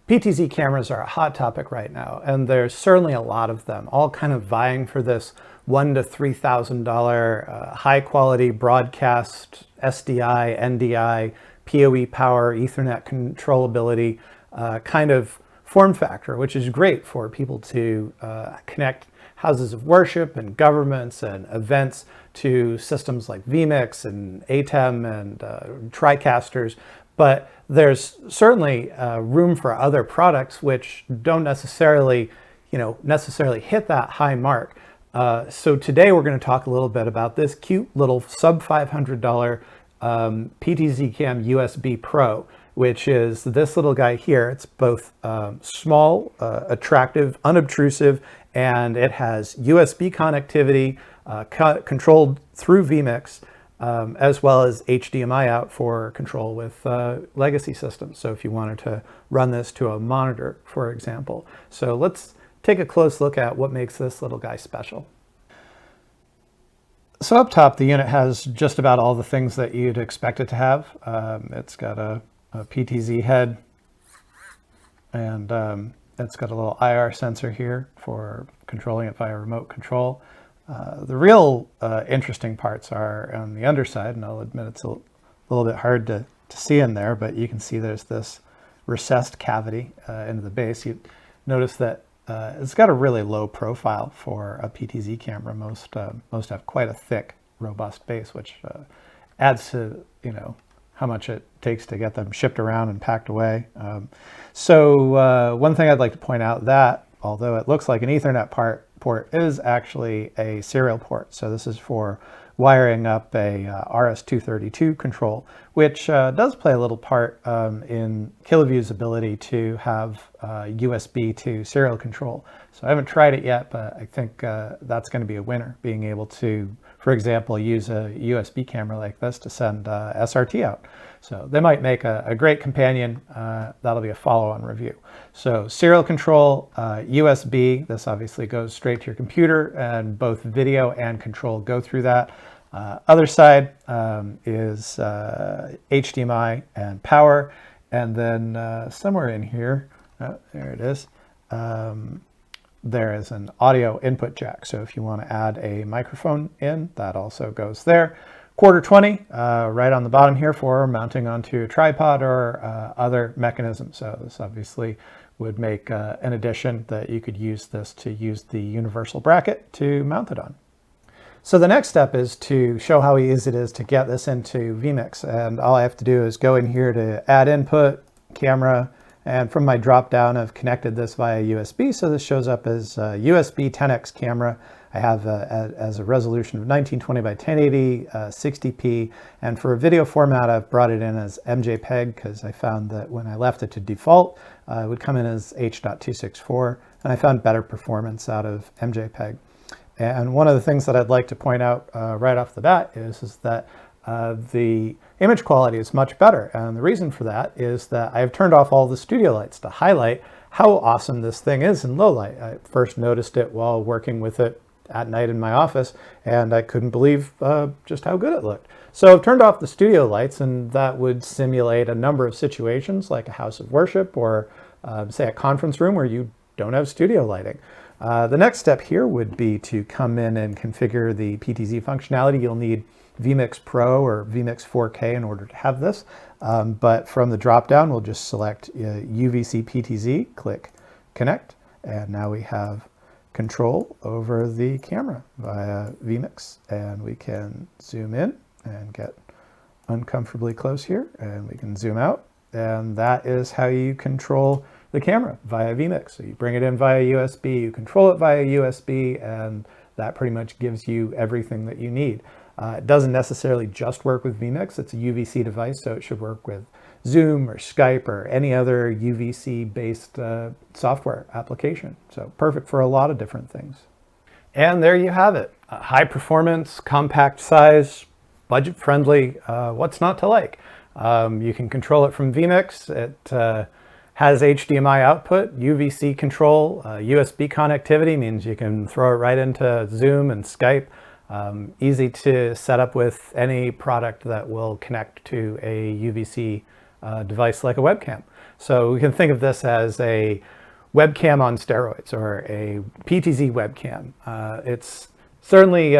PTZ cameras are a hot topic right now, and there's certainly a lot of them, all kind of vying for this $1,000 to $3,000 high quality broadcast SDI, NDI, PoE power, Ethernet controllability kind of form factor, which is great for people to connect houses of worship and governments and events to systems like Vmix and ATEM and TriCasters. But there's certainly room for other products which don't necessarily hit that high mark. So today we're going to talk a little bit about this cute little sub $500 PTZ Cam USB Pro, which is this little guy here. It's both small, attractive, unobtrusive, and it has USB connectivity controlled through Vmix, as well as HDMI out for control with legacy systems. So if you wanted to run this to a monitor, for example. So let's take a close look at what makes this little guy special. So up top, the unit has just about all the things that you'd expect it to have. It's got a PTZ head, and it's got a little IR sensor here for controlling it via remote control. The real interesting parts are on the underside, and I'll admit it's a little bit hard to see in there, but you can see there's this recessed cavity into the base. You notice that it's got a really low profile for a PTZ camera. Most have quite a thick, robust base, which adds to how much it takes to get them shipped around and packed away. So one thing I'd like to point out, that although it looks like an Ethernet port is actually a serial port. So this is for wiring up a RS-232 control, which does play a little part in KiloView's ability to have USB to serial control. So I haven't tried it yet, but I think that's going to be a winner, being able to, for example, use a USB camera like this to send SRT out. So they might make a great companion. That'll be a follow-on review. So serial control, USB, this obviously goes straight to your computer, and both video and control go through that. Other side is HDMI and power, and then somewhere in here, there it is, there is an audio input jack. So if you want to add a microphone in, that also goes there. Quarter 20 right on the bottom here for mounting onto a tripod or other mechanisms. So this obviously would make an addition that you could use this to use the universal bracket to mount it on. So the next step is to show how easy it is to get this into Vmix. And all I have to do is go in here to add input, camera, and from my drop down I've connected this via USB. So this shows up as a USB 10x camera. I have as a resolution of 1920 by 1080, 60p, and for a video format I've brought it in as MJPEG because I found that when I left it to default it would come in as H.264, and I found better performance out of MJPEG. And one of the things that I'd like to point out right off the bat is that the image quality is much better, and the reason for that is that I've turned off all the studio lights to highlight how awesome this thing is in low light. I first noticed it while working with it at night in my office, and I couldn't believe just how good it looked. So I've turned off the studio lights, and that would simulate a number of situations like a house of worship or say a conference room where you don't have studio lighting. The next step here would be to come in and configure the PTZ functionality. You'll need Vmix Pro or Vmix 4K in order to have this, but from the drop down we'll just select UVC PTZ, click connect, and now we have control over the camera via Vmix, and we can zoom in and get uncomfortably close here, and we can zoom out, and that is how you control the camera via Vmix. So you bring it in via USB, you control it via USB, and that pretty much gives you everything that you need. It doesn't necessarily just work with Vmix. It's a UVC device, so it should work with Zoom or Skype or any other UVC-based software application. So perfect for a lot of different things. And there you have it. High performance, compact size, budget-friendly. What's not to like? You can control it from Vmix. It has HDMI output, UVC control, USB connectivity means you can throw it right into Zoom and Skype. Easy to set up with any product that will connect to a UVC device like a webcam. So we can think of this as a webcam on steroids, or a PTZ webcam. It's certainly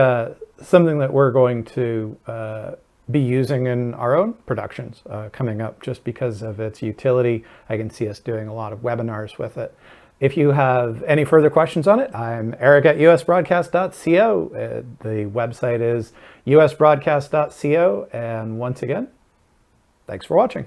something that we're going to be using in our own productions coming up, just because of its utility. I can see us doing a lot of webinars with it. If you have any further questions on it, I'm Eric at usbroadcast.co. The website is usbroadcast.co. And once again, thanks for watching.